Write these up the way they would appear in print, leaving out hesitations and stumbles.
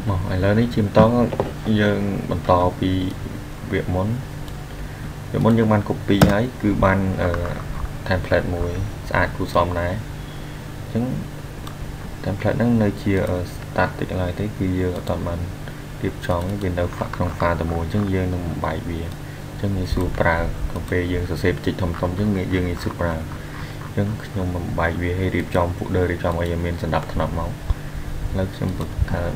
ឥឡូវនេះជាបន្តយើងបន្តពីវាមុនយើងបាន copy ហើយគឺបាន template មួយស្អាតគួរសមដែរអញ្ចឹង template ហ្នឹងនៅជា static ឡើយទេគឺយើងអត់ទាន់បានរៀបចំវានៅក្នុង file តែមួយអញ្ចឹងយើងនឹងបំបែកវាអញ្ចឹងងាយស្រួលប្រើក្នុងពេលយើងសរសេរបញ្ជីធំៗអញ្ចឹងយើងងាយស្រួលប្រើអញ្ចឹងខ្ញុំបំបែកវាឲ្យរៀបចំ folder រៀបចំឲ្យមានសណ្ដាប់ធ្នាប់មកឥឡូវខ្ញុំបង្កើត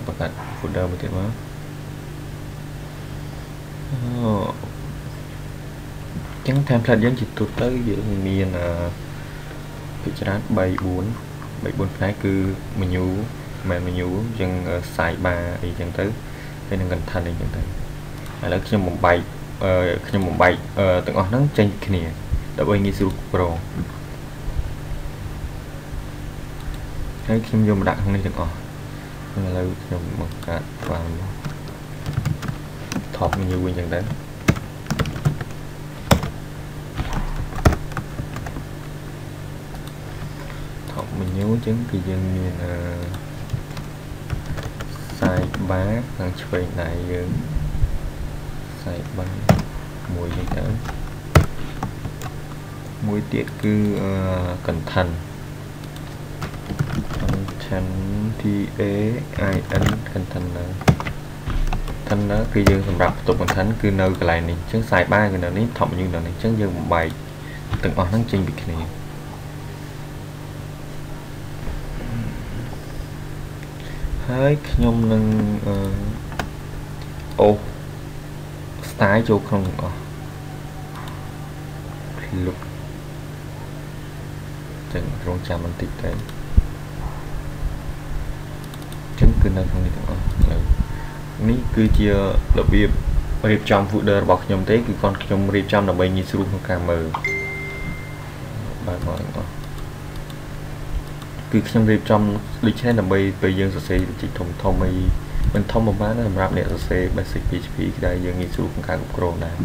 បង្កើត folder មួយទៀតមកអញ្ចឹង template យើងជាទូទៅយើងមានពិចារណា3 4ផ្នែកគឺ menu មិន menu អញ្ចឹង sidebar អីចឹងទៅហើយនឹង content អីចឹងទៅឥឡូវខ្ញុំបំបែកទាំងអស់ហ្នឹងចេញគ្នាដើម្បីងាយស្រួលគ្រប់គ្រងហើយខ្ញុំយកមកដាក់ក្នុងនេះទាំងអស់ឥឡូវខ្ញុំបង្កើត file top menu វិញចឹងទៅtop menu ចឹងគឺយើងមាន sidebar ខាងឆ្វេងដៃយើង sidebar មួយចឹងទៅមួយទៀតគឺ content container គឺយើងសម្រាប់បន្ទប់ content គឺនៅកន្លែងនេះអញ្ចឹង sidebar គឺនៅនេះ top menu នៅនេះអញ្ចឹងយើងបំបែកទាំងអស់ហ្នឹងចេញពីគ្នាហើយខ្ញុំនឹងstyle ចូលក្នុងអស់look ចឹងរងចាំបន្តិចទៅចឹងគឺនៅក្នុងនេះទាំងអស់ឥឡូវនេះគឺជារបៀបរៀបចំ folder របស់ខ្ញុំទេគឺខ្ញុំរៀបចំដើម្បីងាយស្រួលក្នុងការមើលបាទបងប្អូនគឺខ្ញុំរៀបចំដូចនេះដើម្បីពេលយើងសរសេរបញ្ជីធំអីមិនធំប៉ុន្មានសម្រាប់អ្នកសរសេរ basic PHP ដែលយើងងាយស្រួលក្នុងការគ្រប់គ្រងដែរ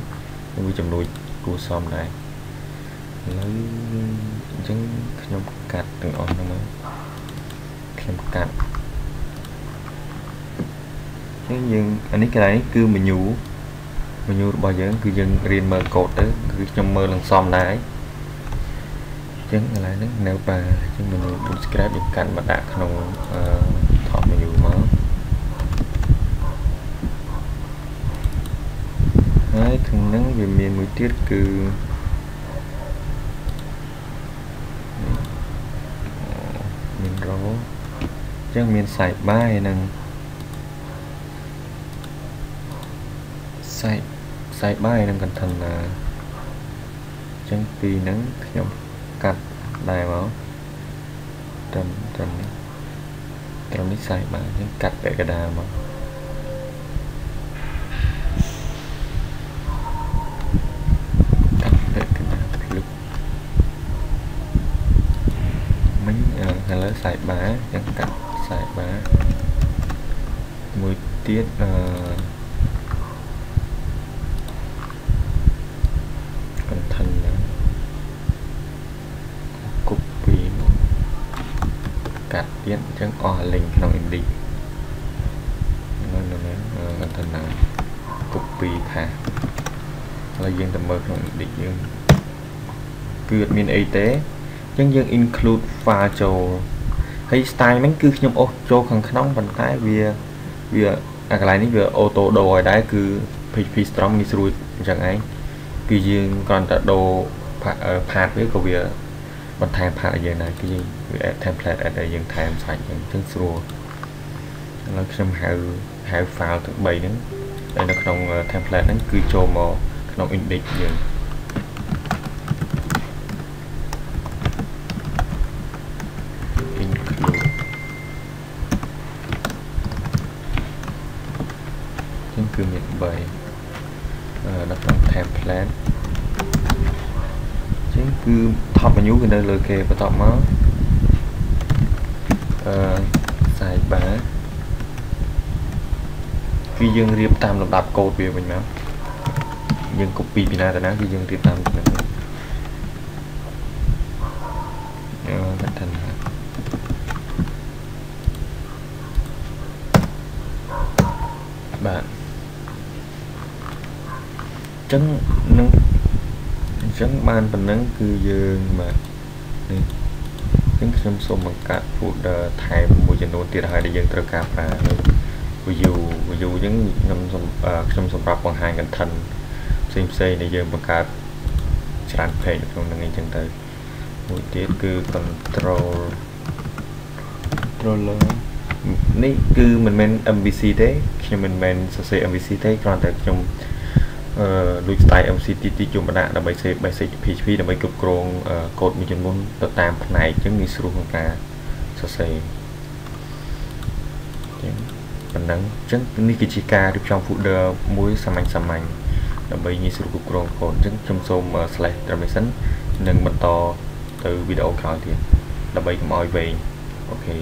មួយចំណុចគួរសមដែរឥឡូវអញ្ចឹងខ្ញុំកាត់ទាំងអស់ហ្នឹងមកខ្ញុំកាត់យើងអានេះកន្លែងនេះគឺ menu របស់យើងគឺយើងរៀនមើលកូដទៅគឺខ្ញុំមើលនឹងសមដែរអញ្ចឹងកន្លែងហ្នឹងនៅបាទអញ្ចឹង menu bootstrap យើងកាន់មកដាក់ក្នុង top menu មកហើយខាងហ្នឹងវាមានមួយទៀតគឺមាន row អញ្ចឹងមាន sidebar ហើយនឹងsidebar ហើយនឹង container អញ្ចឹងពីហ្នឹងខ្ញុំកាត់ដែរមកត្រឹមនេះ sidebar អញ្ចឹងកាត់ពាក់កណ្ដាលមកឥឡូវ sidebar អញ្ចឹងកាត់ sidebar មួយទៀតcontainer copy កាត់ទៀតអញ្ចឹងអស់ link ក្នុង index container copy ថាហើយយើងទៅមើលក្នុង index យើងគឺអត់មានអីទេអញ្ចឹងយើង include file ចូលហើយ style ហ្នឹងគឺខ្ញុំអូសចូលខាងក្នុងប៉ុន្តែវាអាកន្លែងនេះវា auto ដូរឲ្យដែរគឺ PHP Storm ងាយស្រួលអញ្ចឹងឯងគឺយើងគ្រាន់តែដូរ path វាក៏វាបន្ថែម path ឲ្យយើងដែរគឺយើងវា add template add ឲ្យយើងថែមសាច់អញ្ចឹងស្រួលឥឡូវខ្ញុំហៅ file ទាំង3ហ្នឹងហើយនៅក្នុង template ហ្នឹងគឺចូលមកក្នុង index យើងគឺមាន3នៅក្នុង template ចឹងគឺ top menu គឺនៅលើគេបន្ទាប់មកsidebar គឺយើងរៀបតាមលំដាប់កូដវាវិញមកយើង copy ពីណាទៅណាគឺយើងរៀបតាម Chẳng nâng chẳng ban phần nâng cứ dương mà này những trong số bằng các phụ đờ thay một chân nôn tiệt hai để dân trở cả và ví dụ những trong số rap bằng hai gần thân xem xây để dân bằng các tràn phê trong nâng chân tới một tiết cứ controller này cứ mình men MVC thế khi mình men sẽ MVC thế còn tại trong đối style MCTT chung bạn đã basic PHP để mấy cực krong code một chân môn tự tam này chứng như sử dụng cả sẽ phần nắng chứng như cái chỉ ca được trong folder muối xăm ảnh để mấy như sử dụng krong code chứng trong số slash transmission nâng bật to từ video khởi thì là mấy cái mọi về ok